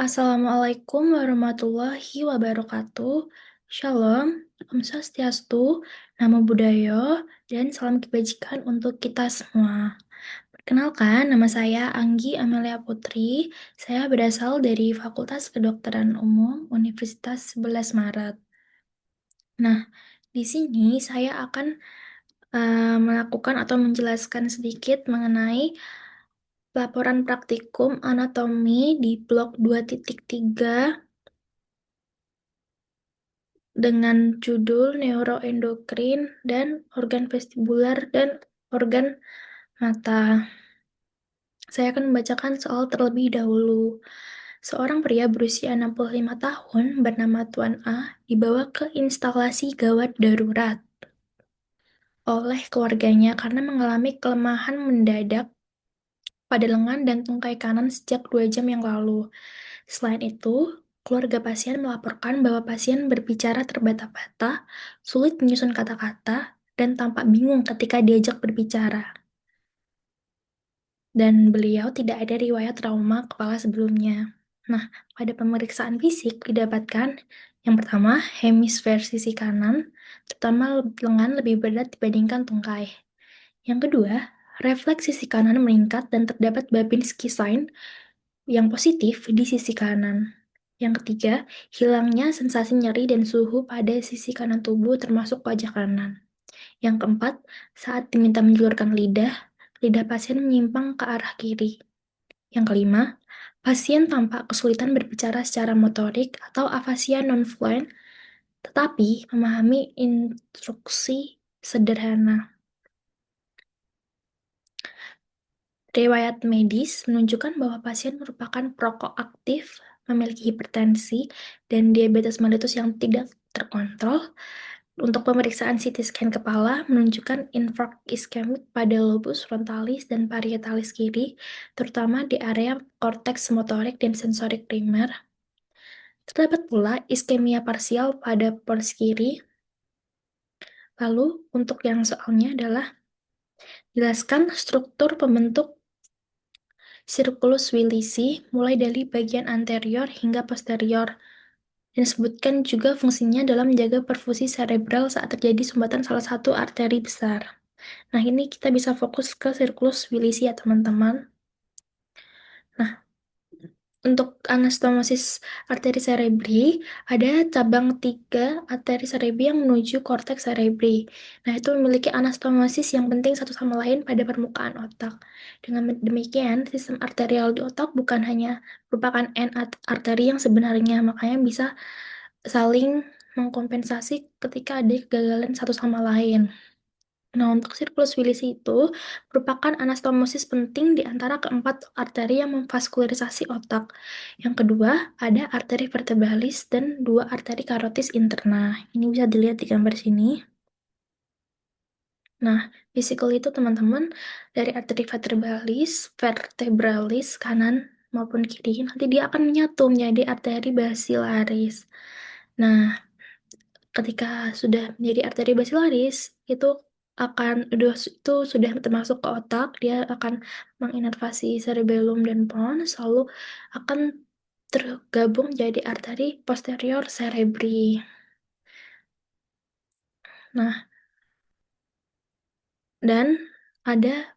Assalamualaikum warahmatullahi wabarakatuh. Shalom, Om Swastiastu, Namo Buddhaya, dan salam kebajikan untuk kita semua. Perkenalkan, nama saya Anggi Amelia Putri. Saya berasal dari Fakultas Kedokteran Umum Universitas 11 Maret. Nah, di sini saya akan melakukan atau menjelaskan sedikit mengenai laporan praktikum anatomi di blok 2.3 dengan judul neuroendokrin dan organ vestibular dan organ mata. Saya akan membacakan soal terlebih dahulu. Seorang pria berusia 65 tahun bernama Tuan A dibawa ke instalasi gawat darurat oleh keluarganya karena mengalami kelemahan mendadak pada lengan dan tungkai kanan sejak 2 jam yang lalu. Selain itu, keluarga pasien melaporkan bahwa pasien berbicara terbata-bata, sulit menyusun kata-kata, dan tampak bingung ketika diajak berbicara. Dan beliau tidak ada riwayat trauma kepala sebelumnya. Nah, pada pemeriksaan fisik didapatkan yang pertama, hemisfer sisi kanan, terutama lengan lebih berat dibandingkan tungkai. Yang kedua, refleks sisi kanan meningkat dan terdapat Babinski sign yang positif di sisi kanan. Yang ketiga, hilangnya sensasi nyeri dan suhu pada sisi kanan tubuh termasuk wajah kanan. Yang keempat, saat diminta menjulurkan lidah, lidah pasien menyimpang ke arah kiri. Yang kelima, pasien tampak kesulitan berbicara secara motorik atau afasia non-fluent, tetapi memahami instruksi sederhana. Riwayat medis menunjukkan bahwa pasien merupakan perokok aktif, memiliki hipertensi, dan diabetes mellitus yang tidak terkontrol. Untuk pemeriksaan CT scan kepala menunjukkan infark iskemik pada lobus frontalis dan parietalis kiri, terutama di area korteks motorik dan sensorik primer. Terdapat pula iskemia parsial pada pons kiri. Lalu, untuk yang soalnya adalah jelaskan struktur pembentuk Circulus Willisi mulai dari bagian anterior hingga posterior. Dan sebutkan juga fungsinya dalam menjaga perfusi cerebral saat terjadi sumbatan salah satu arteri besar. Nah, ini kita bisa fokus ke Circulus Willisi ya, teman-teman. Nah, untuk anastomosis arteri cerebri, ada cabang 3 arteri cerebri yang menuju korteks cerebri. Nah, itu memiliki anastomosis yang penting satu sama lain pada permukaan otak. Dengan demikian, sistem arterial di otak bukan hanya merupakan end arteri yang sebenarnya, makanya bisa saling mengkompensasi ketika ada kegagalan satu sama lain. Nah, untuk Circulus Willisi itu merupakan anastomosis penting di antara keempat arteri yang memvaskularisasi otak. Yang kedua, ada arteri vertebralis dan 2 arteri karotis interna. Ini bisa dilihat di gambar sini. Nah, basically itu teman-teman, dari arteri vertebralis kanan maupun kiri, nanti dia akan menyatu menjadi arteri basilaris. Nah, ketika sudah menjadi arteri basilaris, itu sudah termasuk ke otak, dia akan menginervasi cerebellum dan pons, lalu akan tergabung jadi arteri posterior cerebri. Nah, dan ada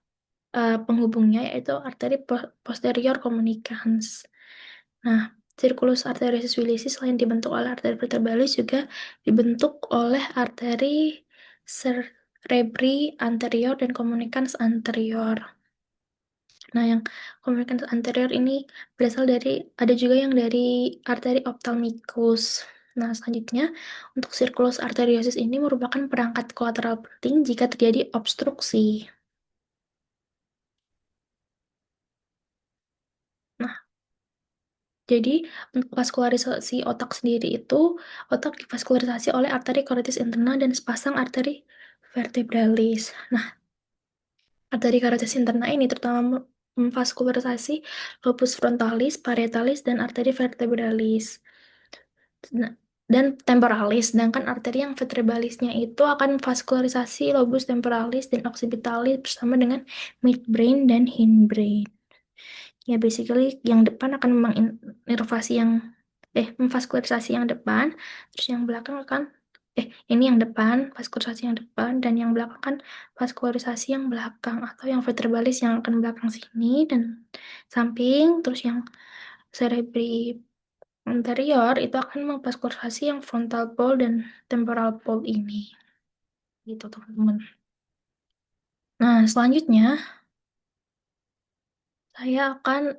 penghubungnya yaitu arteri posterior communicans. Nah, Circulus arteriosus Willisi selain dibentuk oleh arteri vertebralis juga dibentuk oleh arteri cerebri anterior dan communicans anterior. Nah, yang communicans anterior ini berasal dari, ada juga yang dari arteri ophthalmicus. Nah, selanjutnya, untuk circulus arteriosus ini merupakan perangkat kolateral penting jika terjadi obstruksi. Nah, jadi untuk vaskularisasi otak sendiri itu, otak divaskularisasi oleh arteri karotis interna dan sepasang arteri vertebralis. Nah, arteri karotis interna ini terutama memvaskularisasi lobus frontalis, parietalis, dan arteri vertebralis. Nah, dan temporalis, sedangkan arteri yang vertebralisnya itu akan vaskularisasi lobus temporalis dan occipitalis bersama dengan midbrain dan hindbrain. Ya, basically yang depan akan menginervasi memvaskularisasi yang depan, terus yang belakang akan ini yang depan, vaskularisasi yang depan, dan yang belakang kan vaskularisasi yang belakang atau yang vertebralis yang akan belakang sini dan samping, terus yang cerebri anterior itu akan memvaskularisasi yang frontal pole dan temporal pole ini. Gitu, teman-teman. Nah, selanjutnya saya akan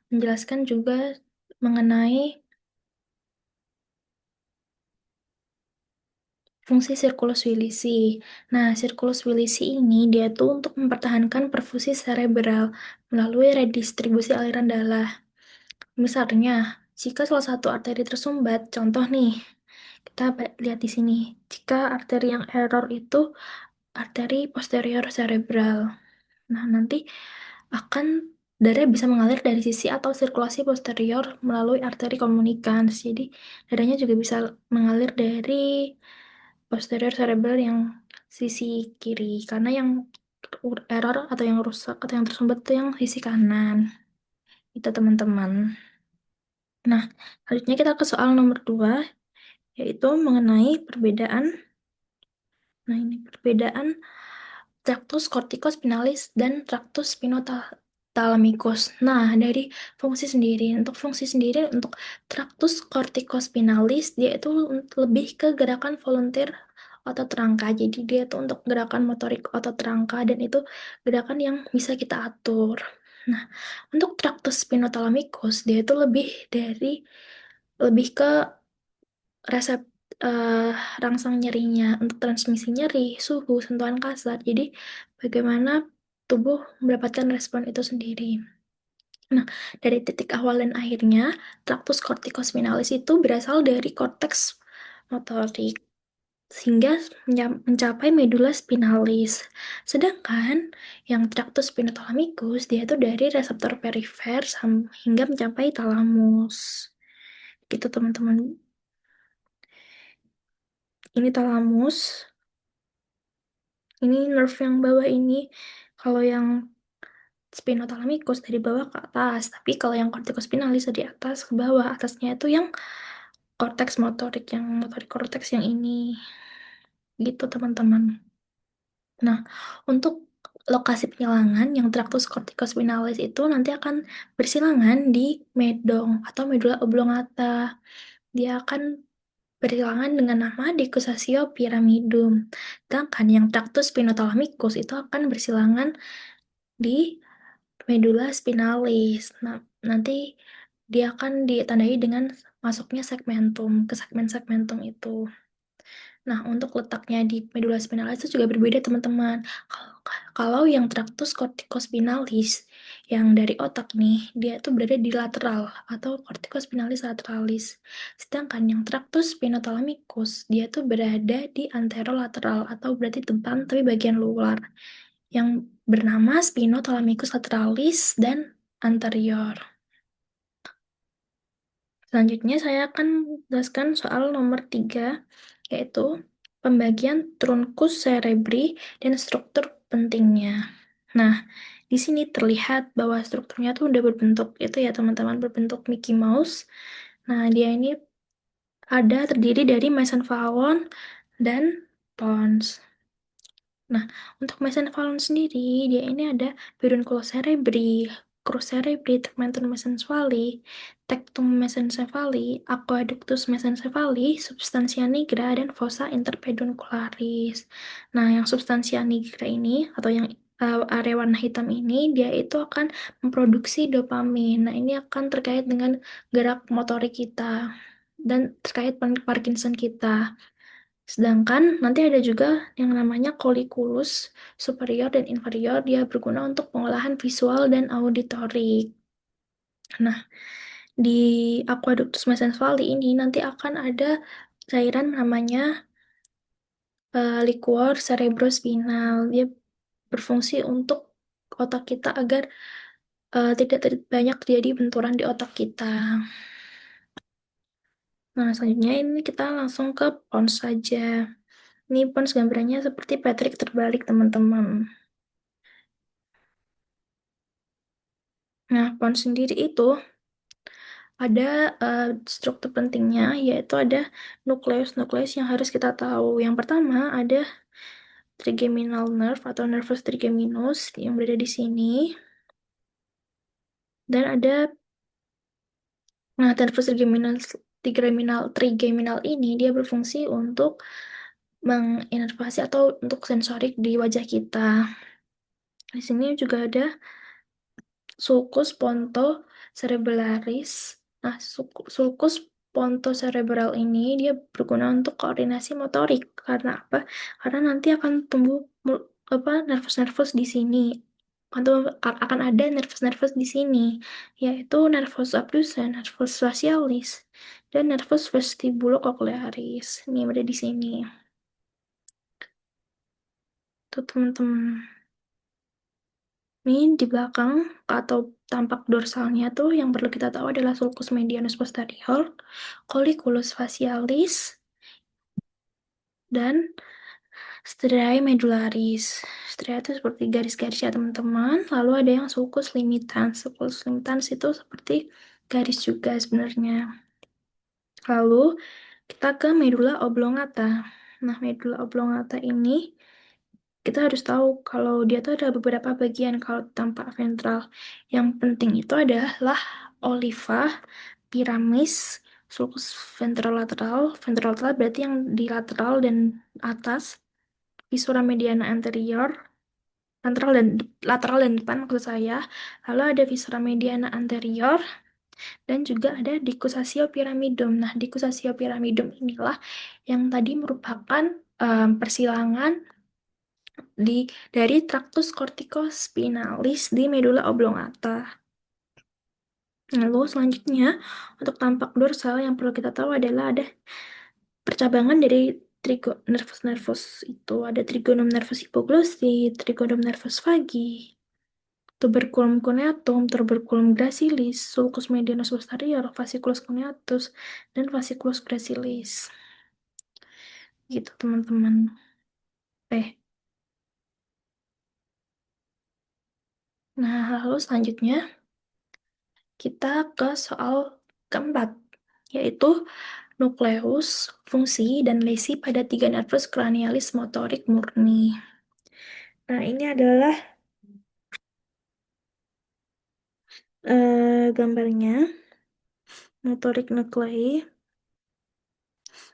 menjelaskan juga mengenai fungsi sirkulus Willisi. Nah, sirkulus Willisi ini dia tuh untuk mempertahankan perfusi cerebral melalui redistribusi aliran darah. Misalnya, jika salah satu arteri tersumbat, contoh nih, kita lihat di sini. Jika arteri yang error itu arteri posterior cerebral. Nah, nanti akan darah bisa mengalir dari sisi atau sirkulasi posterior melalui arteri komunikans. Jadi, darahnya juga bisa mengalir dari posterior cerebral yang sisi kiri. Karena yang error atau yang rusak atau yang tersumbat itu yang sisi kanan. Itu teman-teman. Nah, selanjutnya kita ke soal nomor 2, yaitu mengenai perbedaan. Nah, ini perbedaan Tractus corticospinalis dan Tractus spinothalamicus. Nah, dari fungsi sendiri, untuk Tractus corticospinalis, dia itu lebih ke gerakan volunteer otot rangka. Jadi dia itu untuk gerakan motorik otot rangka dan itu gerakan yang bisa kita atur. Nah, untuk Tractus spinothalamicus, dia itu lebih ke resep eh, rangsang nyerinya untuk transmisi nyeri, suhu, sentuhan kasar. Jadi bagaimana tubuh mendapatkan respon itu sendiri. Nah, dari titik awal dan akhirnya, traktus corticospinalis itu berasal dari korteks motorik sehingga mencapai medula spinalis. Sedangkan yang traktus spinothalamicus dia itu dari reseptor perifer hingga mencapai talamus. Gitu teman-teman. Ini talamus. Ini nerve yang bawah ini, kalau yang spinothalamicus dari bawah ke atas, tapi kalau yang corticospinalis dari atas ke bawah, atasnya itu yang korteks motorik, yang motorik korteks yang ini. Gitu, teman-teman. Nah, untuk lokasi penyilangan yang traktus corticospinalis itu nanti akan bersilangan di medong atau medula oblongata. Dia akan bersilangan dengan nama Decussatio pyramidum. Sedangkan yang traktus spinothalamicus itu akan bersilangan di medula spinalis. Nah, nanti dia akan ditandai dengan masuknya segmentum ke segmen-segmentum itu. Nah, untuk letaknya di medula spinalis itu juga berbeda, teman-teman. Kalau yang traktus corticospinalis yang dari otak nih, dia itu berada di lateral atau corticospinalis lateralis. Sedangkan yang traktus spinothalamicus, dia itu berada di anterolateral atau berarti depan tapi bagian luar yang bernama spinothalamicus lateralis dan anterior. Selanjutnya saya akan jelaskan soal nomor 3, yaitu pembagian truncus cerebri dan struktur pentingnya. Nah, di sini terlihat bahwa strukturnya tuh udah berbentuk itu ya teman-teman, berbentuk Mickey Mouse. Nah, dia ini terdiri dari mesenfalon dan pons. Nah, untuk mesenfalon sendiri, dia ini ada pedunculus cerebri, crus cerebri, tegmentum mesencephali, tectum mesencephali, aqueductus mesencephali, substantia nigra, dan fossa interpeduncularis. Nah, yang substansia nigra ini, atau yang area warna hitam ini, dia itu akan memproduksi dopamin. Nah, ini akan terkait dengan gerak motorik kita dan terkait Parkinson kita. Sedangkan nanti ada juga yang namanya colliculus superior dan inferior, dia berguna untuk pengolahan visual dan auditorik. Nah, di aqueductus mesencephaly ini nanti akan ada cairan namanya liquor cerebrospinal. Dia berfungsi untuk otak kita agar tidak banyak terjadi benturan di otak kita. Nah, selanjutnya ini kita langsung ke pons saja. Ini pons gambarannya seperti Patrick terbalik, teman-teman. Nah, PON sendiri itu ada struktur pentingnya, yaitu ada nukleus-nukleus yang harus kita tahu. Yang pertama ada trigeminal nerve atau nervus trigeminus yang berada di sini. Dan ada, nah nervus trigeminal ini dia berfungsi untuk menginervasi atau untuk sensorik di wajah kita. Di sini juga ada sulcus pontocerebralis. Nah, sulcus pontocerebral ini dia berguna untuk koordinasi motorik. Karena apa? Karena nanti akan tumbuh nervus-nervus di sini. Akan ada nervus-nervus di sini, yaitu nervus abducens, nervus facialis, dan nervus vestibulocochlearis. Ini yang ada di sini. Tuh teman-teman. Ini di belakang atau tampak dorsalnya tuh yang perlu kita tahu adalah sulcus medianus posterior, colliculus facialis, dan striae medullaris. Stria itu seperti garis-garis ya teman-teman. Lalu ada yang sulcus limitans. Sulcus limitans itu seperti garis juga sebenarnya. Lalu kita ke medulla oblongata. Nah, medulla oblongata ini kita harus tahu kalau dia tuh ada beberapa bagian kalau tampak ventral. Yang penting itu adalah oliva, piramis, sulcus ventrolateral. Ventrolateral berarti yang di lateral dan atas, viscera mediana anterior, lateral dan depan maksud saya. Lalu ada viscera mediana anterior dan juga ada decussatio pyramidum. Nah, decussatio pyramidum inilah yang tadi merupakan persilangan dari tractus corticospinalis di medulla oblongata. Lalu selanjutnya untuk tampak dorsal yang perlu kita tahu adalah ada percabangan dari nervus-nervus itu. Ada trigonum nervus hypoglossy, trigonum nervus vagi, tuberculum cuneatum, tuberculum gracilis, sulcus medianus posterior, fasciculus cuneatus, dan fasciculus gracilis. Gitu teman-teman. Nah, lalu selanjutnya kita ke soal keempat, yaitu nukleus, fungsi, dan lesi pada tiga nervus cranialis motorik murni. Nah, ini adalah gambarnya, motorik nuklei.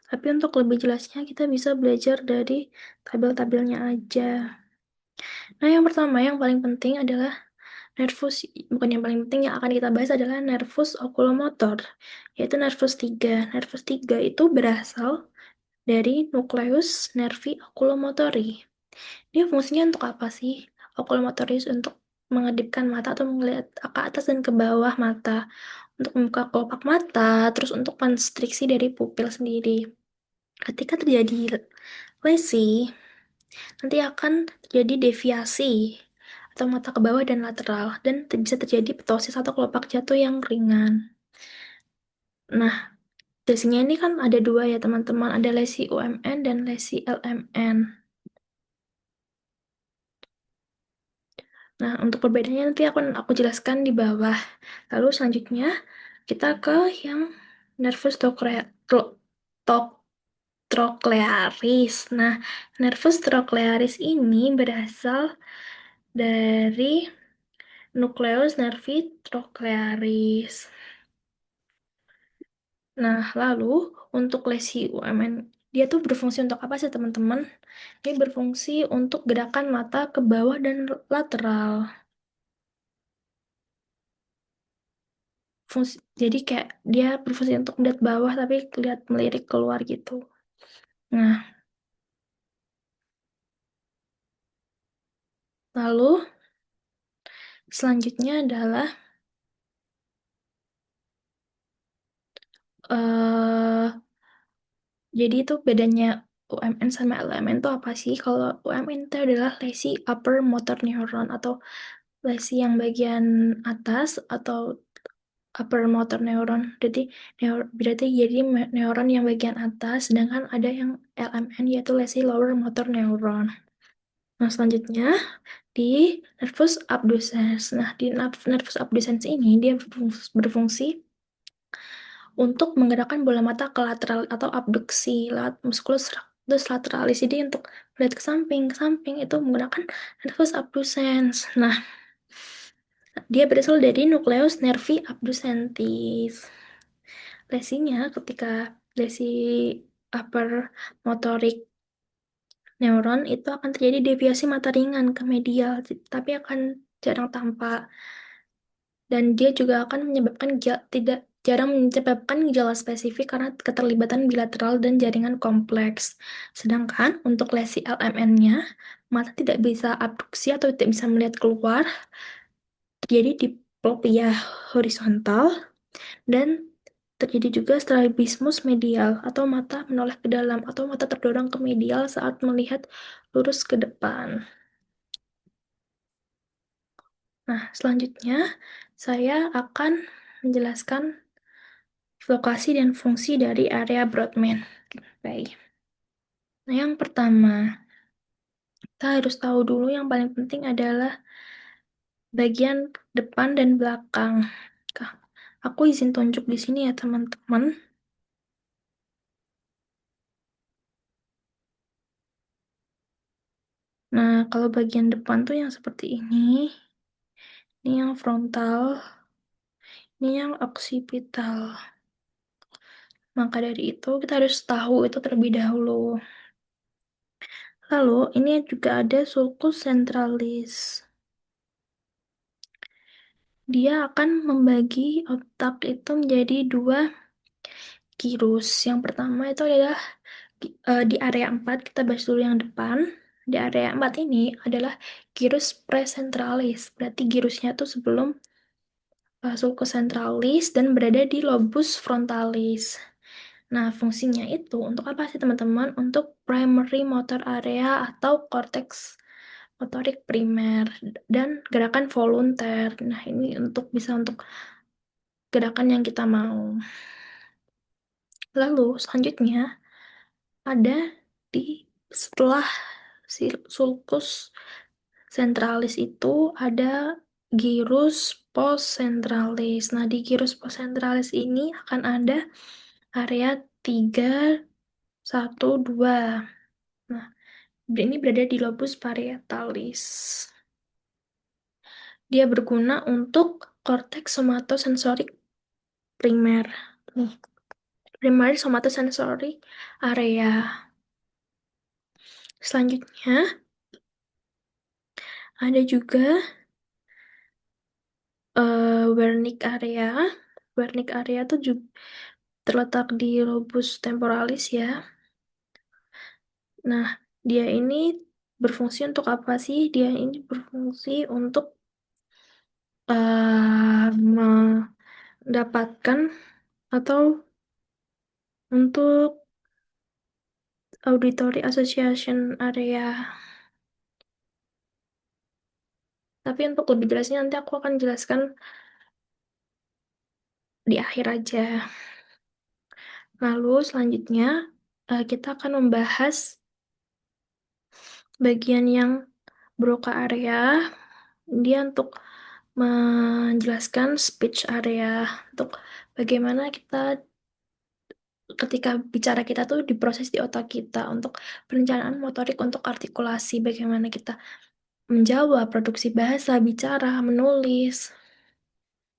Tapi untuk lebih jelasnya kita bisa belajar dari tabel-tabelnya aja. Nah, yang pertama yang paling penting adalah nervus, bukan yang paling penting yang akan kita bahas adalah nervus oculomotor, yaitu nervus 3. Nervus 3 itu berasal dari nukleus nervi oculomotori. Dia fungsinya untuk apa sih? Oculomotoris untuk mengedipkan mata atau melihat ke atas dan ke bawah mata, untuk membuka kelopak mata, terus untuk konstriksi dari pupil sendiri. Ketika terjadi lesi, nanti akan terjadi deviasi atau mata ke bawah dan lateral, dan bisa terjadi ptosis atau kelopak jatuh yang ringan. Nah, lesinya ini kan ada dua ya teman-teman, ada lesi UMN dan lesi LMN. Nah, untuk perbedaannya nanti aku jelaskan di bawah. Lalu selanjutnya kita ke yang nervus trochlearis. Nah, nervus trochlearis ini berasal dari nukleus nervi trochlearis. Nah, lalu untuk lesi UMN, dia tuh berfungsi untuk apa sih teman-teman? Dia berfungsi untuk gerakan mata ke bawah dan lateral. Jadi kayak dia berfungsi untuk melihat bawah tapi lihat melirik keluar gitu. Nah, lalu selanjutnya adalah eh jadi itu bedanya UMN sama LMN itu apa sih? Kalau UMN itu adalah lesi upper motor neuron atau lesi yang bagian atas atau upper motor neuron. Berarti jadi neuron yang bagian atas, sedangkan ada yang LMN yaitu lesi lower motor neuron. Nah, selanjutnya di nervus abducens. Nah, di nervus abducens ini dia berfungsi untuk menggerakkan bola mata ke lateral atau abduksi lewat musculus rectus lateralis. Jadi untuk melihat ke samping itu menggunakan nervus abducens. Nah, dia berasal dari nucleus nervi abducentis. Lesinya ketika lesi upper motorik neuron itu akan terjadi deviasi mata ringan ke medial, tapi akan jarang tampak. Dan dia juga akan menyebabkan tidak jarang menyebabkan gejala spesifik karena keterlibatan bilateral dan jaringan kompleks. Sedangkan untuk lesi LMN-nya, mata tidak bisa abduksi atau tidak bisa melihat keluar, terjadi diplopia horizontal, dan terjadi juga strabismus medial atau mata menoleh ke dalam atau mata terdorong ke medial saat melihat lurus ke depan. Nah, selanjutnya saya akan menjelaskan lokasi dan fungsi dari area Brodmann. Baik. Nah, yang pertama, kita harus tahu dulu yang paling penting adalah bagian depan dan belakang. Aku izin tunjuk di sini ya, teman-teman. Nah, kalau bagian depan tuh yang seperti ini yang frontal, ini yang oksipital. Maka dari itu, kita harus tahu itu terlebih dahulu. Lalu, ini juga ada sulcus centralis. Dia akan membagi otak itu menjadi dua girus. Yang pertama itu adalah di area 4, kita bahas dulu yang depan. Di area 4 ini adalah girus presentralis. Berarti girusnya itu sebelum sulcus centralis dan berada di lobus frontalis. Nah, fungsinya itu untuk apa sih teman-teman? Untuk primary motor area atau cortex motorik primer dan gerakan volunteer. Nah, ini bisa untuk gerakan yang kita mau. Lalu selanjutnya ada di setelah sulcus centralis itu ada gyrus postcentralis. Nah, di gyrus postcentralis ini akan ada area 3, 1, 2. Nah, ini berada di lobus parietalis. Dia berguna untuk korteks somatosensorik primer. Nih, primary somatosensory area. Selanjutnya, ada juga Wernicke area. Wernicke area tuh juga terletak di lobus temporalis ya. Nah, dia ini berfungsi untuk apa sih? Dia ini berfungsi untuk mendapatkan atau untuk auditory association area. Tapi untuk lebih jelasnya nanti aku akan jelaskan di akhir aja. Lalu selanjutnya kita akan membahas bagian yang Broca area. Dia untuk menjelaskan speech area, untuk bagaimana kita ketika bicara kita tuh diproses di otak kita untuk perencanaan motorik untuk artikulasi, bagaimana kita menjawab, produksi bahasa, bicara, menulis.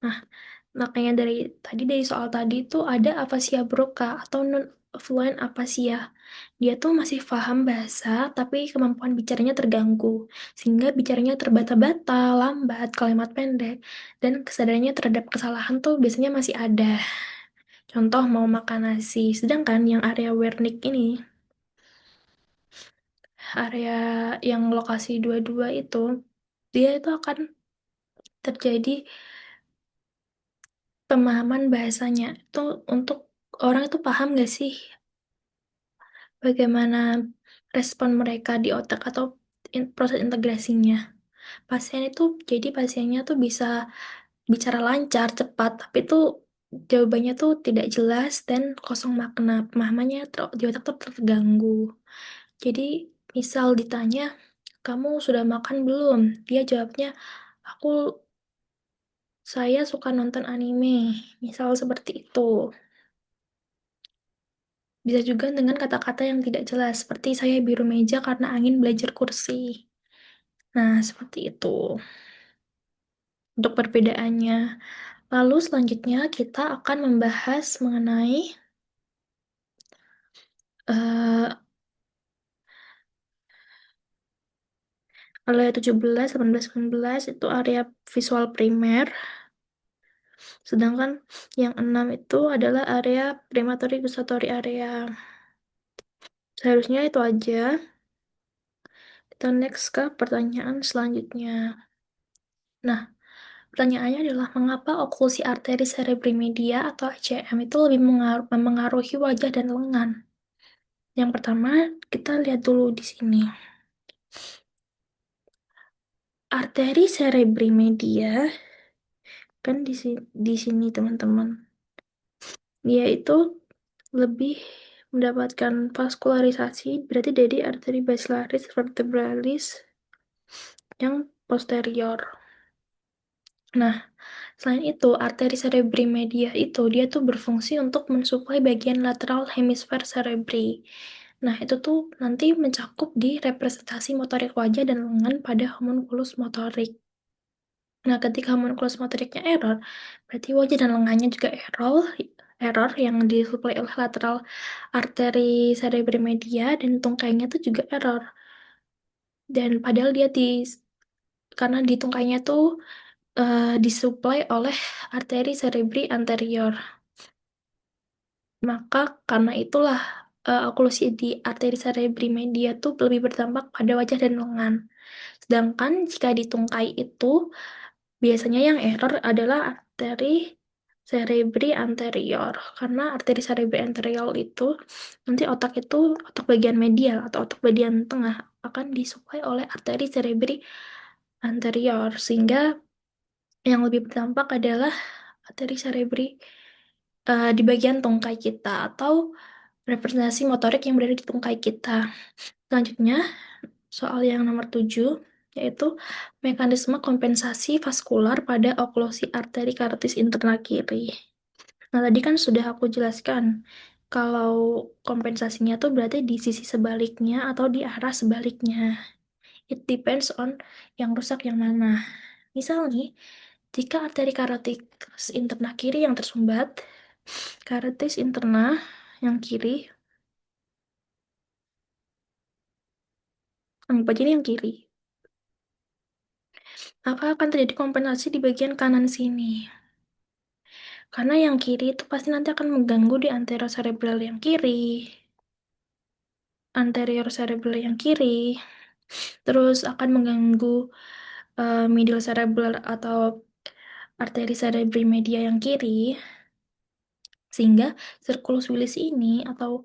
Nah, makanya dari soal tadi tuh ada afasia Broca atau non-fluent afasia. Dia tuh masih paham bahasa, tapi kemampuan bicaranya terganggu, sehingga bicaranya terbata-bata, lambat, kalimat pendek, dan kesadarannya terhadap kesalahan tuh biasanya masih ada. Contoh mau makan nasi. Sedangkan yang area Wernicke ini, area yang lokasi 22 itu, dia itu akan terjadi pemahaman bahasanya. Itu untuk orang itu paham gak sih bagaimana respon mereka di otak atau proses integrasinya. Pasiennya tuh bisa bicara lancar, cepat, tapi tuh jawabannya tuh tidak jelas dan kosong makna. Pemahamannya di otak tuh terganggu. Jadi misal ditanya, kamu sudah makan belum? Dia jawabnya, aku, saya suka nonton anime. Misal seperti itu. Bisa juga dengan kata-kata yang tidak jelas, seperti saya biru meja karena angin belajar kursi. Nah, seperti itu untuk perbedaannya. Lalu selanjutnya kita akan membahas mengenai eh area 17, 18, 19 itu area visual primer. Sedangkan yang 6 itu adalah area premotory gustatory area. Seharusnya itu aja. Kita next ke pertanyaan selanjutnya. Nah, pertanyaannya adalah mengapa oklusi arteri cerebri media atau ACM itu lebih memengaruhi wajah dan lengan? Yang pertama, kita lihat dulu di sini. Arteri cerebri media kan di sini teman-teman. Dia itu lebih mendapatkan vaskularisasi berarti dari arteri basilaris vertebralis yang posterior. Nah, selain itu, arteri cerebri media itu dia tuh berfungsi untuk mensuplai bagian lateral hemisfer cerebri. Nah, itu tuh nanti mencakup di representasi motorik wajah dan lengan pada homunculus motorik. Nah, ketika homunculus motoriknya error, berarti wajah dan lengannya juga error yang disuplai oleh lateral arteri cerebri media dan tungkainya tuh juga error. Dan padahal karena di tungkainya tuh disuplai oleh arteri cerebri anterior. Maka karena itulah oklusi di arteri cerebri media tuh lebih berdampak pada wajah dan lengan. Sedangkan jika di tungkai itu biasanya yang error adalah arteri cerebri anterior. Karena arteri cerebri anterior itu nanti otak bagian medial atau otak bagian tengah akan disuplai oleh arteri cerebri anterior sehingga yang lebih berdampak adalah arteri cerebri di bagian tungkai kita atau representasi motorik yang berada di tungkai kita. Selanjutnya, soal yang nomor 7, yaitu mekanisme kompensasi vaskular pada oklusi arteri karotis interna kiri. Nah, tadi kan sudah aku jelaskan kalau kompensasinya tuh berarti di sisi sebaliknya atau di arah sebaliknya. It depends on yang rusak yang mana. Misal nih, jika arteri karotis interna kiri yang tersumbat, karotis interna yang kiri, anggap aja ini yang kiri, maka akan terjadi kompensasi di bagian kanan sini. Karena yang kiri itu pasti nanti akan mengganggu di anterocerebral yang kiri, anterior cerebral yang kiri, terus akan mengganggu middle cerebral atau arteri cerebri media yang kiri, sehingga circulus Willis ini atau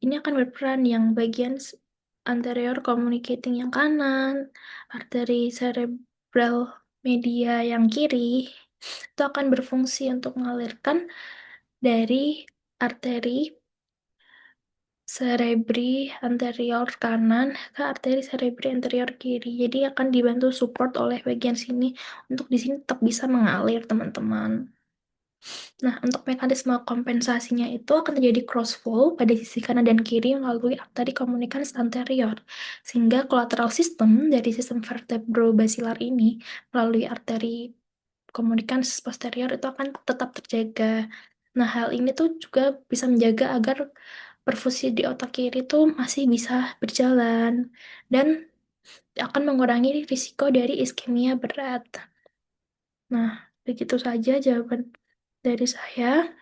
ini akan berperan yang bagian anterior communicating yang kanan, arteri cerebral media yang kiri, itu akan berfungsi untuk mengalirkan dari arteri cerebri anterior kanan ke arteri cerebri anterior kiri. Jadi akan dibantu support oleh bagian sini untuk di sini tetap bisa mengalir, teman-teman. Nah, untuk mekanisme kompensasinya itu akan terjadi crossflow pada sisi kanan dan kiri melalui arteri communicans anterior. Sehingga collateral system dari sistem vertebrobasilar ini melalui arteri communicans posterior itu akan tetap terjaga. Nah, hal ini tuh juga bisa menjaga agar perfusi di otak kiri tuh masih bisa berjalan dan akan mengurangi risiko dari iskemia berat. Nah, begitu saja jawaban dari saya.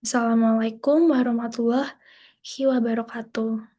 Assalamualaikum warahmatullahi wabarakatuh.